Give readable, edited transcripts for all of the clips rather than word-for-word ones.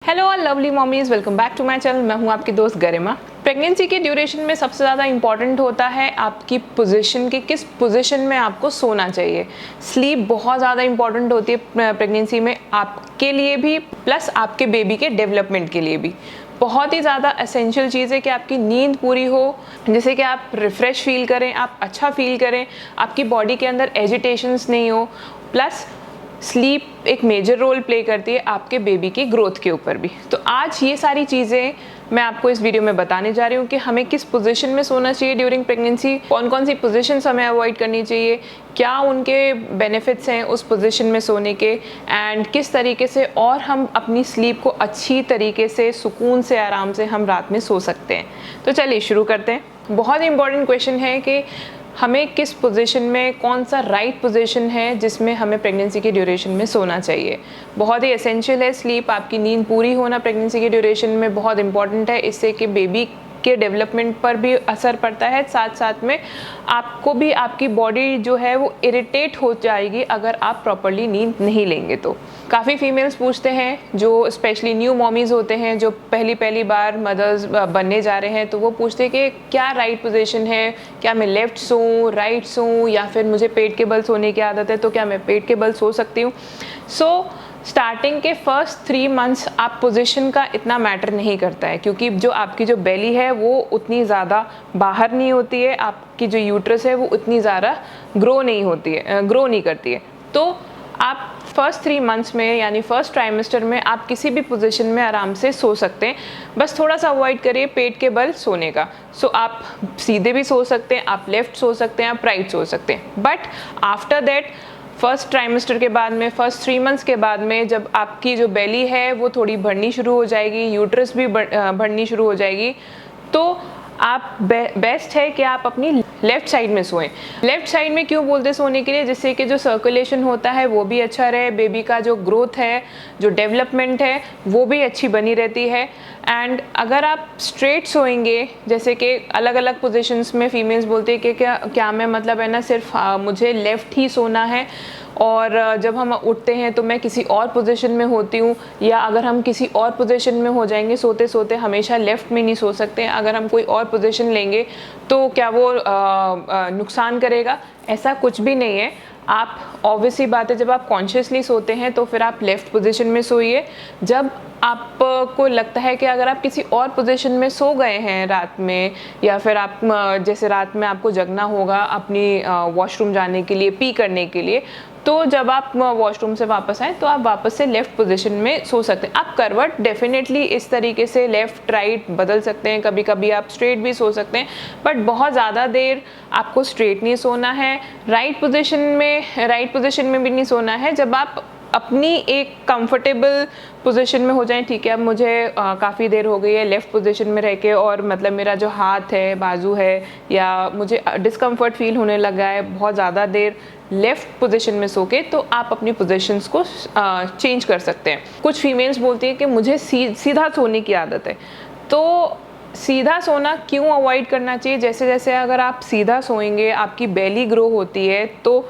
Hello all lovely mommies, welcome back to my channel. मैं हूं आपकी दोस्त गरिमा। प्रेगनेंसी के ड्यूरेशन में सबसे ज़्यादा इंपॉर्टेंट होता है आपकी पोजीशन की, किस पोजीशन में आपको सोना चाहिए। स्लीप बहुत ज़्यादा इंपॉर्टेंट होती है प्रेगनेंसी में, आपके लिए भी प्लस आपके बेबी के डेवलपमेंट के लिए भी। बहुत ही ज़्यादा एसेंशियल चीज़ है कि आपकी नींद पूरी हो, जैसे कि आप रिफ़्रेश फील करें, आप अच्छा फील करें, आपकी बॉडी के अंदर एजिटेशंस नहीं हो। प्लस स्लीप एक मेजर रोल प्ले करती है आपके बेबी की ग्रोथ के ऊपर भी। तो आज ये सारी चीज़ें मैं आपको इस वीडियो में बताने जा रही हूँ कि हमें किस पोजीशन में सोना चाहिए ड्यूरिंग प्रेगनेंसी, कौन कौन सी पोजीशंस हमें अवॉइड करनी चाहिए, क्या उनके बेनिफिट्स हैं उस पोजीशन में सोने के, एंड किस तरीके से और हम अपनी स्लीप को अच्छी तरीके से सुकून से आराम से हम रात में सो सकते हैं। तो चलिए शुरू करते हैं। बहुत ही इंपॉर्टेंट क्वेश्चन है कि हमें किस पोजीशन में, कौन सा राइट पोजीशन है जिसमें हमें प्रेगनेंसी के ड्यूरेशन में सोना चाहिए। बहुत ही एसेंशियल है स्लीप, आपकी नींद पूरी होना प्रेगनेंसी के ड्यूरेशन में बहुत इंपॉर्टेंट है। इससे कि बेबी के डेवलपमेंट पर भी असर पड़ता है, साथ साथ में आपको भी, आपकी बॉडी जो है वो इरिटेट हो जाएगी अगर आप प्रॉपरली नींद नहीं लेंगे तो। काफ़ी फीमेल्स पूछते हैं, जो स्पेशली न्यू मॉमीज़ होते हैं, जो पहली बार मदर्स बनने जा रहे हैं, तो वो पूछते हैं कि क्या राइट पोजीशन है, क्या मैं लेफ़्ट सोऊं, राइट सोऊं, या फिर मुझे पेट के बल सोने की आदत है तो क्या मैं पेट के बल सो सकती हूँ। स्टार्टिंग के फर्स्ट 3 मंथ्स आप पोजीशन का इतना मैटर नहीं करता है, क्योंकि जो आपकी जो बेली है वो उतनी ज़्यादा बाहर नहीं होती है, आपकी जो यूट्रस है वो उतनी ज़्यादा ग्रो नहीं करती है। तो आप फर्स्ट 3 मंथ्स में, यानी फर्स्ट ट्राइमेस्टर में, आप किसी भी पोजीशन में आराम से सो सकते हैं। बस थोड़ा सा अवॉइड करिए पेट के बल सोने का। आप सीधे भी सो सकते हैं, आप लेफ़्ट सो सकते हैं, आप राइट सो सकते हैं। But after that first trimester के बाद में, फर्स्ट 3 मंथ्स के बाद में, जब आपकी जो बेली है वो थोड़ी बढ़नी शुरू हो जाएगी, यूट्रस भी बढ़नी शुरू हो जाएगी, तो आप बेस्ट है कि आप अपनी लेफ़्ट साइड में सोएं। लेफ़्ट साइड में क्यों बोलते सोने के लिए? जिससे कि जो सर्कुलेशन होता है वो भी अच्छा रहे, बेबी का जो ग्रोथ है, जो डेवलपमेंट है वो भी अच्छी बनी रहती है। एंड अगर आप स्ट्रेट सोएंगे, जैसे कि अलग अलग पोजीशंस में फीमेल्स बोलती है कि क्या मैं, मतलब है ना, सिर्फ मुझे लेफ़्ट ही सोना है और जब हम उठते हैं तो मैं किसी और पोजीशन में होती हूँ, या अगर हम किसी और पोजीशन में हो जाएंगे सोते सोते, हमेशा लेफ़्ट में नहीं सो सकते, अगर हम कोई और पोजीशन लेंगे तो क्या वो नुकसान करेगा? ऐसा कुछ भी नहीं है। आप ऑब्वियसली बात है, जब आप कॉन्शियसली सोते हैं तो फिर आप लेफ़्ट पोजीशन में सोइए। जब आपको लगता है कि अगर आप किसी और पोजीशन में सो गए हैं रात में, या फिर आप जैसे रात में आपको जगना होगा अपनी वॉशरूम जाने के लिए, पी करने के लिए, तो जब आप वॉशरूम से वापस आए तो आप वापस से लेफ़्ट पोजीशन में सो सकते हैं। आप करवट डेफिनेटली इस तरीके से लेफ़्ट राइट बदल सकते हैं, कभी कभी आप स्ट्रेट भी सो सकते हैं, बट बहुत ज़्यादा देर आपको स्ट्रेट नहीं सोना है। राइट पोजीशन में भी नहीं सोना है। जब आप अपनी एक कंफर्टेबल पोजीशन में हो जाएं, ठीक है, अब मुझे काफ़ी देर हो गई है लेफ़्ट पोजीशन में रह के, और मतलब मेरा जो हाथ है, बाजू है, या मुझे डिस्कम्फर्ट फील होने लगा है बहुत ज़्यादा देर लेफ़्ट पोजीशन में सो के, तो आप अपनी पोजीशंस को चेंज कर सकते हैं। कुछ फीमेल्स बोलती हैं कि मुझे सीधा सोने की आदत है, तो सीधा सोना क्यों अवॉइड करना चाहिए? जैसे जैसे अगर आप सीधा सोएंगे, आपकी बेली ग्रो होती है तो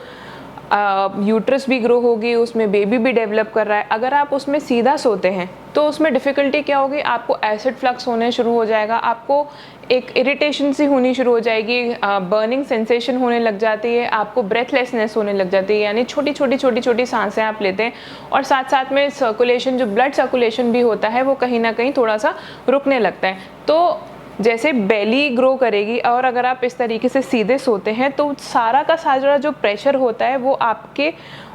यूट्रस भी ग्रो होगी, उसमें बेबी भी डेवलप कर रहा है। अगर आप उसमें सीधा सोते हैं तो उसमें डिफ़िकल्टी क्या होगी? आपको एसिड फ्लक्स होने शुरू हो जाएगा, आपको एक इरिटेशन सी होनी शुरू हो जाएगी, बर्निंग सेंसेशन होने लग जाती है, आपको ब्रेथलेसनेस होने लग जाती है, यानी छोटी छोटी सांसें आप लेते हैं, और साथ साथ में सर्कुलेशन, जो ब्लड सर्कुलेशन भी होता है, वो कहीं ना कहीं थोड़ा सा रुकने लगता है। तो जैसे बेली ग्रो करेगी, और अगर आप इस तरीके से सीधे सोते हैं तो सारा का सारा जो प्रेशर होता है वो आपके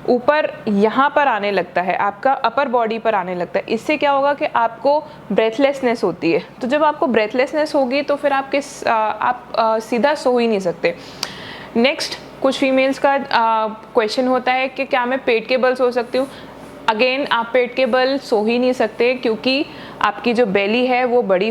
ऊपर यहाँ पर आने लगता है, आपका अपर बॉडी पर आने लगता है। इससे क्या होगा कि आपको ब्रेथलेसनेस होती है। तो जब आपको ब्रेथलेसनेस होगी तो फिर आप सीधा सो ही नहीं सकते। नेक्स्ट, कुछ फीमेल्स का क्वेश्चन होता है कि क्या मैं पेट के बल सो सकती हूँ? अगेन, आप पेट के बल सो ही नहीं सकते, क्योंकि आपकी जो बेली है वो बड़ी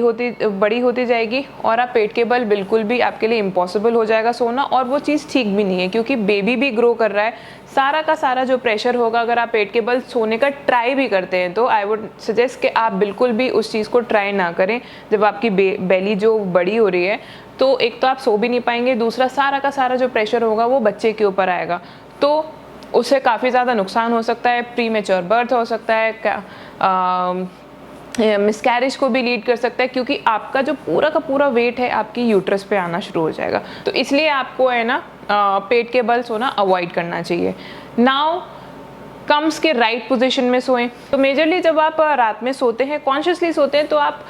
होती जाएगी, और आप पेट के बल बिल्कुल भी आपके लिए इम्पॉसिबल हो जाएगा सोना, और वो चीज़ ठीक भी नहीं है, क्योंकि बेबी भी ग्रो कर रहा है। सारा का सारा जो प्रेशर होगा, अगर आप पेट के बल सोने का ट्राई भी करते हैं तो आई वुड सजेस्ट कि आप बिल्कुल भी उस चीज़ को ट्राई ना करें। जब आपकी बेली जो बड़ी हो रही है तो एक तो आप सो भी नहीं पाएंगे, दूसरा सारा का सारा जो प्रेशर होगा वो बच्चे के ऊपर आएगा, तो उससे काफ़ी ज़्यादा नुकसान हो सकता है, प्री मैच्योर बर्थ हो सकता है, मिसकैरेज को भी लीड कर सकता है, क्योंकि आपका जो पूरा का पूरा वेट है आपकी यूट्रस पे आना शुरू हो जाएगा। तो इसलिए आपको है ना पेट के बल सोना अवॉइड करना चाहिए। नाउ कम्स के राइट पोजीशन में सोएं। तो मेजरली जब आप रात में सोते हैं, कॉन्शियसली सोते हैं, तो आप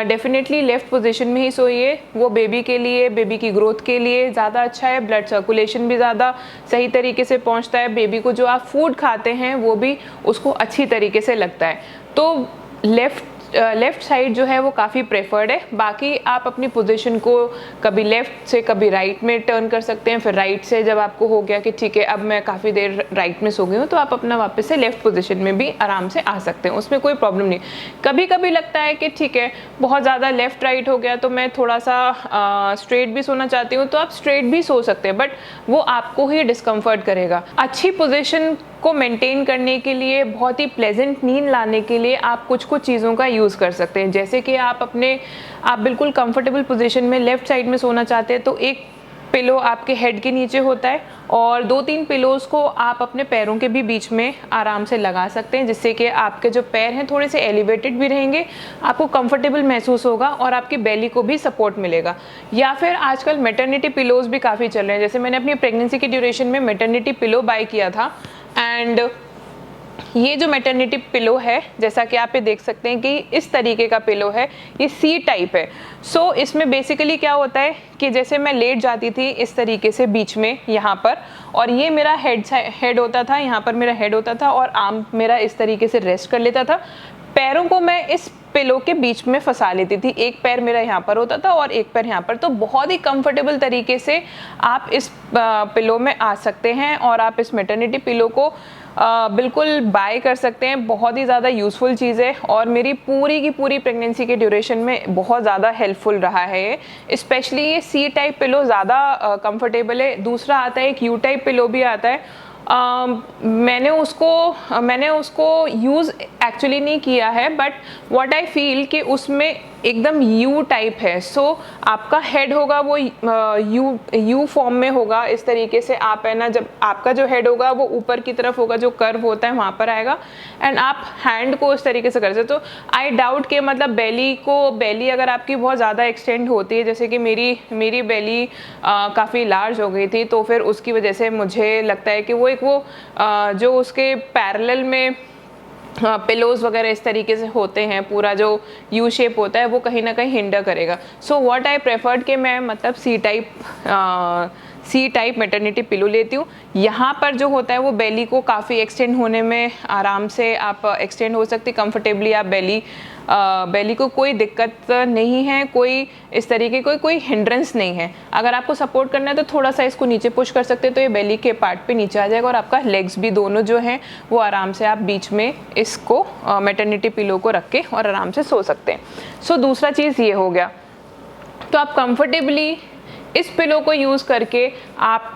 डेफिनेटली लेफ्ट पोजीशन में ही सोइए। वो बेबी के लिए, बेबी की ग्रोथ के लिए ज़्यादा अच्छा है। ब्लड सर्कुलेशन भी ज़्यादा सही तरीके से पहुंचता है। बेबी को जो आप फूड खाते हैं वो भी उसको अच्छी तरीके से लगता है। तो लेफ़्ट साइड जो है वो काफ़ी प्रेफर्ड है। बाकी आप अपनी पोजीशन को कभी लेफ़्ट से कभी राइट में टर्न कर सकते हैं। फिर राइट से जब आपको हो गया कि ठीक है अब मैं काफ़ी देर राइट में सो गई हूँ, तो आप अपना वापस से लेफ़्ट पोजीशन में भी आराम से आ सकते हैं, उसमें कोई प्रॉब्लम नहीं। कभी कभी लगता है कि ठीक है बहुत ज़्यादा लेफ़्ट राइट हो गया तो मैं थोड़ा सा स्ट्रेट भी सोना चाहती हूँ, तो आप स्ट्रेट भी सो सकते हैं, बट वो आपको ही डिस्कम्फर्ट करेगा। अच्छी पोजीशन को मेंटेन करने के लिए, बहुत ही प्लेजेंट नींद लाने के लिए आप कुछ चीज़ों का यूज़ कर सकते हैं। जैसे कि आप बिल्कुल कंफर्टेबल पोजीशन में लेफ़्ट साइड में सोना चाहते हैं, तो एक पिलो आपके हेड के नीचे होता है और 2-3 पिलोज़ को आप अपने पैरों के भी बीच में आराम से लगा सकते हैं, जिससे कि आपके जो पैर हैं थोड़े से एलिवेटेड भी रहेंगे, आपको कंफर्टेबल महसूस होगा और आपकी बेली को भी सपोर्ट मिलेगा। या फिर आजकल मैटरनिटी पिलोज़ भी काफ़ी चल रहे हैं। जैसे मैंने अपनी प्रेगनेंसी की ड्यूरेशन में मैटरनिटी पिलो बाय किया था, एंड ये जो मैटरनिटी पिलो है, जैसा कि आप ये देख सकते हैं कि इस तरीके का पिलो है, ये सी टाइप है। सो इसमें बेसिकली क्या होता है कि जैसे मैं लेट जाती थी इस तरीके से बीच में यहाँ पर, और ये मेरा हेड होता था, यहाँ पर मेरा हेड होता था और आर्म मेरा इस तरीके से रेस्ट कर लेता था। पैरों को मैं इस पिलो के बीच में फंसा लेती थी। एक पैर मेरा यहाँ पर होता था और एक पैर यहाँ पर। तो बहुत ही कंफर्टेबल तरीके से आप इस पिलो में आ सकते हैं और आप इस मैटरनिटी पिलो को बिल्कुल बाय कर सकते हैं। बहुत ही ज़्यादा यूज़फुल चीज़ है और मेरी पूरी की पूरी प्रेगनेंसी के ड्यूरेशन में बहुत ज़्यादा हेल्पफुल रहा है ये। स्पेशली ये सी टाइप पिलो ज़्यादा कंफर्टेबल है। दूसरा आता है एक यू टाइप पिलो भी आता है। मैंने उसको यूज़ एक्चुअली नहीं किया है, बट व्हाट आई फील कि उसमें एकदम यू टाइप है। सो आपका हेड होगा वो यू फॉर्म में होगा। इस तरीके से आप है ना, जब आपका जो हेड होगा वो ऊपर की तरफ होगा, जो कर्व होता है वहाँ पर आएगा, एंड आप हैंड को इस तरीके से कर सकते। तो आई डाउट कि मतलब बेली अगर आपकी बहुत ज़्यादा एक्सटेंड होती है, जैसे कि मेरी बेली काफ़ी लार्ज हो गई थी, तो फिर उसकी वजह से मुझे लगता है कि जो उसके पैरेलल में पिलोज वगैरह इस तरीके से होते हैं, पूरा जो यू शेप होता है वो कहीं ना कहीं हिंडर करेगा। सो व्हाट आई प्रेफर्ड कि मैं मतलब सी टाइप मैटरनिटी पिलो लेती हूँ। यहाँ पर जो होता है वो बेली को काफ़ी एक्सटेंड होने में आराम से आप एक्सटेंड हो सकती कंफर्टेबली। आप बेली को कोई दिक्कत नहीं है, कोई इस तरीके कोई हिंड्रेंस नहीं है। अगर आपको सपोर्ट करना है तो थोड़ा सा इसको नीचे पुश कर सकते हैं, तो ये बेली के पार्ट पे नीचे आ जाएगा और आपका लेग्स भी दोनों जो हैं वो आराम से आप बीच में इसको मैटरनिटी पिलो को रख के और आराम से सो सकते हैं। सो दूसरा चीज़ ये हो गया। तो आप कंफर्टेबली इस पिलो को यूज़ करके आप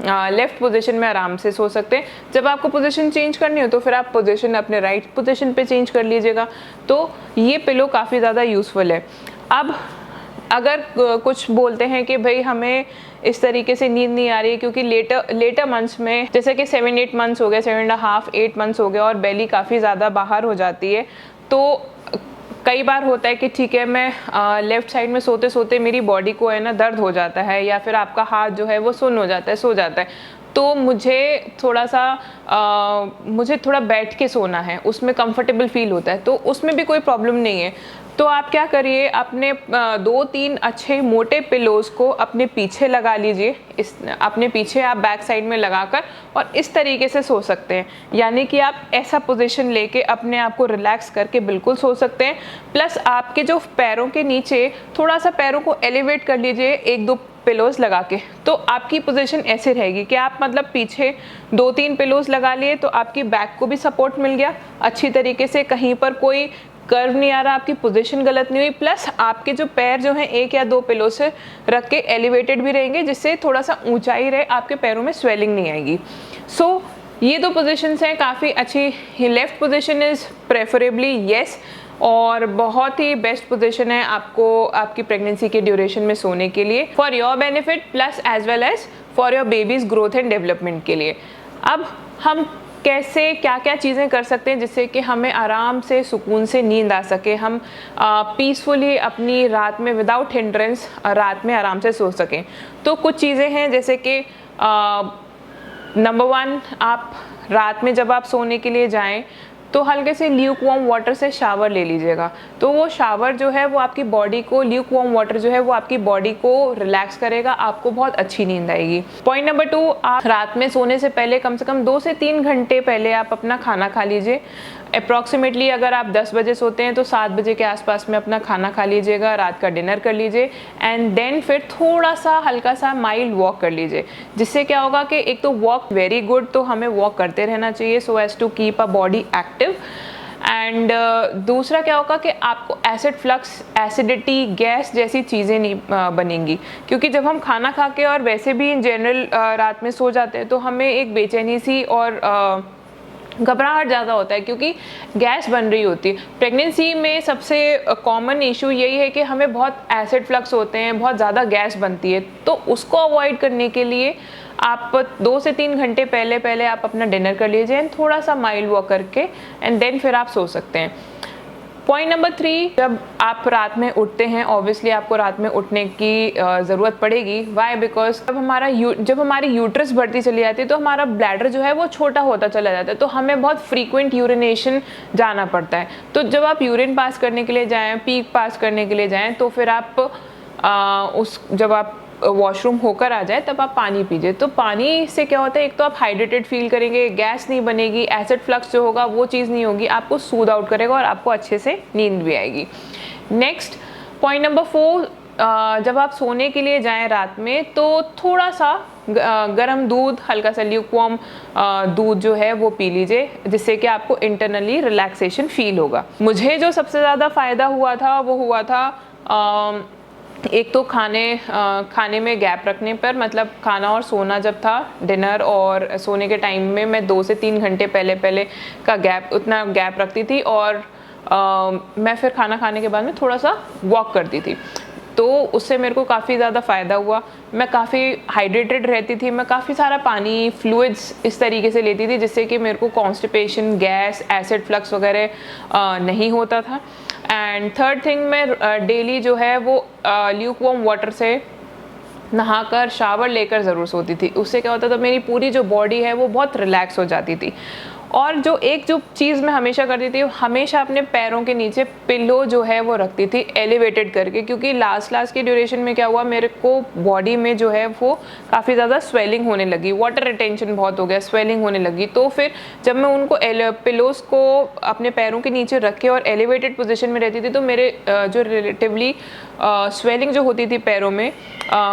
लेफ़्ट पोजीशन में आराम से सो सकते हैं। जब आपको पोजीशन चेंज करनी हो तो फिर आप पोजीशन अपने राइट पोजीशन पे चेंज कर लीजिएगा। तो ये पिलो काफ़ी ज़्यादा यूज़फुल है। अब अगर कुछ बोलते हैं कि भाई हमें इस तरीके से नींद नहीं आ रही है क्योंकि लेटर मंथ्स में, जैसे कि 7-8 मंथ्स हो गए, 7.5-8 मंथ्स हो गए और बेली काफ़ी ज़्यादा बाहर हो जाती है, तो कई बार होता है कि ठीक है मैं लेफ़्ट साइड में सोते सोते मेरी बॉडी को है ना दर्द हो जाता है, या फिर आपका हाथ जो है वो सुन्न हो जाता है, सो जाता है, तो मुझे थोड़ा बैठ के सोना है, उसमें कंफर्टेबल फील होता है, तो उसमें भी कोई प्रॉब्लम नहीं है। तो आप क्या करिए, अपने 2-3 अच्छे मोटे पिलोज़ को अपने पीछे लगा लीजिए। अपने पीछे आप बैक साइड में लगाकर और इस तरीके से सो सकते हैं, यानी कि आप ऐसा पोजीशन लेके अपने आप को रिलैक्स करके बिल्कुल सो सकते हैं। प्लस आपके जो पैरों के नीचे थोड़ा सा पैरों को एलिवेट कर लीजिए 1-2 पिलोज़ लगा के, तो आपकी पोजीशन ऐसे रहेगी कि आप मतलब पीछे 2-3 पिलोज़ लगा लिए तो आपकी बैक को भी सपोर्ट मिल गया अच्छी तरीके से, कहीं पर कोई कर्व नहीं आ रहा, आपकी पोजीशन गलत नहीं हुई, प्लस आपके जो पैर जो हैं 1 या 2 पिलो से रख के एलिवेटेड भी रहेंगे, जिससे थोड़ा सा ऊंचाई रहे, आपके पैरों में स्वेलिंग नहीं आएगी। सो ये 2 पोजीशंस हैं काफ़ी अच्छी। Left position is preferably yes, और बहुत ही बेस्ट पोजीशन है आपको आपकी प्रेगनेंसी के ड्यूरेशन में सोने के लिए, for your benefit plus as well as for your baby's growth and development के लिए। अब हम कैसे क्या क्या चीज़ें कर सकते हैं जिससे कि हमें आराम से सुकून से नींद आ सके, हम पीसफुली अपनी रात में विदाउट हिंड्रेंस रात में आराम से सो सकें। तो कुछ चीज़ें हैं जैसे कि नंबर 1, आप रात में जब आप सोने के लिए जाएं तो हल्के से ल्यूक वार्म वाटर से शावर ले लीजिएगा। तो वो शावर जो है वो आपकी बॉडी को, ल्यूक वार्म वाटर जो है वो आपकी बॉडी को रिलैक्स करेगा, आपको बहुत अच्छी नींद आएगी। पॉइंट नंबर 2, आप रात में सोने से पहले कम से कम 2 से 3 घंटे पहले आप अपना खाना खा लीजिए। अप्रॉक्सीमेटली अगर आप 10 बजे सोते हैं तो 7 बजे के आसपास में अपना खाना खा लीजिएगा, रात का डिनर कर लीजिए एंड देन फिर थोड़ा सा हल्का सा माइल्ड वॉक कर लीजिए। जिससे क्या होगा कि एक तो वॉक वेरी गुड, तो हमें वॉक करते रहना चाहिए so as to keep a body active. And दूसरा क्या होगा कि आपको एसिड फ्लक्स, एसिडिटी, गैस जैसी चीज़ें नहीं बनेंगी, क्योंकि जब हम खाना खा के और वैसे भी इन जनरल रात में सो जाते हैं तो हमें एक बेचैनी सी और घबराहट ज़्यादा होता है क्योंकि गैस बन रही होती है। प्रेगनेंसी में सबसे कॉमन इशू यही है कि हमें बहुत एसिड फ्लक्स होते हैं, बहुत ज़्यादा गैस बनती है। तो उसको अवॉइड करने के लिए आप 2 से 3 घंटे पहले आप अपना डिनर कर लीजिए एंड थोड़ा सा माइल्ड वॉक करके एंड देन फिर आप सो सकते हैं। पॉइंट नंबर 3, जब आप रात में उठते हैं, ऑब्वियसली आपको रात में उठने की ज़रूरत पड़ेगी। वाई? बिकॉज जब हमारी यूट्रस बढ़ती चली जाती है तो हमारा ब्लैडर जो है वो छोटा होता चला जाता है, तो हमें बहुत फ्रीक्वेंट यूरिनेशन जाना पड़ता है। तो जब आप यूरिन पास करने के लिए जाएँ, पीक पास करने के लिए जाएँ, तो फिर आप जब आप वॉशरूम होकर आ जाए तब आप पानी पीजिए। तो पानी से क्या होता है, एक तो आप हाइड्रेटेड फील करेंगे, गैस नहीं बनेगी, एसिड फ्लक्स जो होगा वो चीज़ नहीं होगी, आपको सूद आउट करेगा और आपको अच्छे से नींद भी आएगी। नेक्स्ट पॉइंट नंबर 4, जब आप सोने के लिए जाएं रात में तो थोड़ा सा गर्म दूध, हल्का सा ल्यूक वार्म दूध जो है वो पी लीजिए, जिससे कि आपको इंटरनली रिलैक्सेशन फील होगा। मुझे जो सबसे ज़्यादा फ़ायदा हुआ था वो हुआ था एक तो खाने में गैप रखने पर, मतलब खाना और सोना जब था, डिनर और सोने के टाइम में मैं 2 से 3 घंटे पहले का उतना गैप रखती थी और मैं फिर खाना खाने के बाद में थोड़ा सा वॉक करती थी। तो उससे मेरे को काफ़ी ज़्यादा फ़ायदा हुआ। मैं काफ़ी हाइड्रेटेड रहती थी, मैं काफ़ी सारा पानी, फ्लूइड्स इस तरीके से लेती थी जिससे कि मेरे को कॉन्स्टिपेशन, गैस, एसिड फ्लक्स वगैरह नहीं होता था। एंड थर्ड थिंग, मैं डेली जो है वो ल्यूक वार्म वाटर से नहाकर शावर लेकर ज़रूर सोती थी। उससे क्या होता था, मेरी पूरी जो बॉडी है वो बहुत रिलैक्स हो जाती थी। और जो चीज़ मैं हमेशा करती थी, हमेशा अपने पैरों के नीचे पिलो जो है वो रखती थी एलिवेटेड करके, क्योंकि लास्ट के ड्यूरेशन में क्या हुआ, मेरे को बॉडी में जो है वो काफ़ी ज़्यादा स्वेलिंग होने लगी, वाटर रिटेंशन बहुत हो गया, स्वेलिंग होने लगी। तो फिर जब मैं उनको पिलोस को अपने पैरों के नीचे रख के और एलिवेटेड पोजिशन में रहती थी तो मेरे जो रिलेटिवली स्वेलिंग जो होती थी पैरों में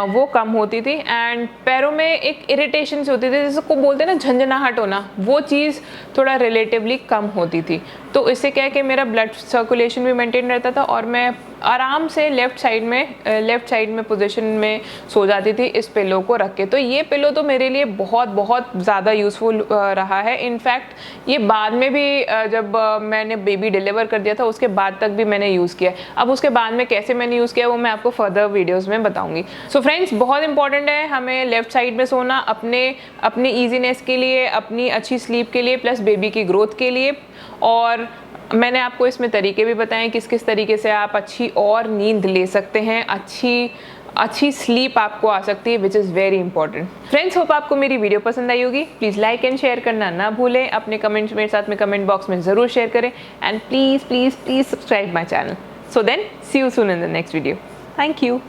वो कम होती थी एंड पैरों में एक इरिटेशन से होती थी, जिसको बोलते हैं ना झंझनाहट होना, वो चीज़ थोड़ा रिलेटिवली कम होती थी। तो इससे क्या है कि मेरा ब्लड सर्कुलेशन भी मेंटेन रहता था और मैं आराम से लेफ़्ट साइड में पोजीशन में सो जाती थी इस पिलो को रख के। तो ये पिलो तो मेरे लिए बहुत ज़्यादा यूज़फुल रहा है। इनफैक्ट ये बाद में भी जब मैंने बेबी डिलीवर कर दिया था उसके बाद तक भी मैंने यूज़ किया। अब उसके बाद में कैसे मैंने यूज़ किया वो मैं आपको फर्दर वीडियोज़ में बताऊँगी। सो फ्रेंड्स, बहुत इंपॉर्टेंट है हमें लेफ़्ट साइड में सोना, अपने ईजीनेस के लिए, अपनी अच्छी स्लीप के लिए, प्लस बेबी की ग्रोथ के लिए। और मैंने आपको इसमें तरीके भी बताएं किस तरीके से आप अच्छी और नींद ले सकते हैं, अच्छी स्लीप आपको आ सकती है, which is very important. Friends, hope आपको मेरी वीडियो पसंद आई होगी। प्लीज़ लाइक एंड शेयर करना ना भूलें, अपने कमेंट्स मेरे साथ में कमेंट बॉक्स में ज़रूर शेयर करें and please subscribe my channel. So then see you soon in the next video. Thank you.